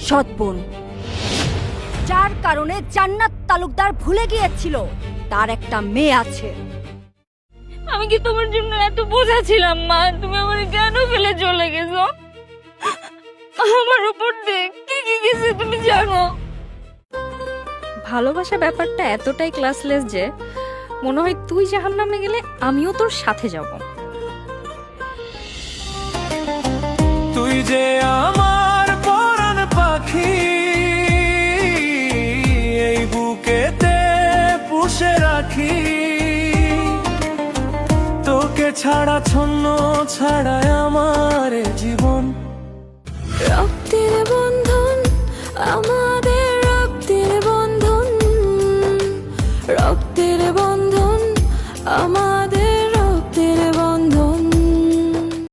সৎ বোন, যার কারণে জান্নাত তালুকদার ভুলে গিয়েছিল তার একটা মেয়ে আছে। আমি কি তোমার জন্য এত বোঝা ছিলাম মা? তুমি আমার কেন ফেলে চলে গেছো? আমার উপর দিয়ে কি কি গেছে তুমি জানো? ভালোবাসা ব্যাপারটা এতটাই ক্লাসলেস যে মনে হয় তুই জাহান্নামে গেলে আমিও তোর সাথে যাব। তুই যে আমার পরাণ পাখি, এই বুকেতে পুষে রাখি, তোকে ছাড়া ছন্ন ছাড়ায় আমার জীবন। রক্তের বন্ধন আমার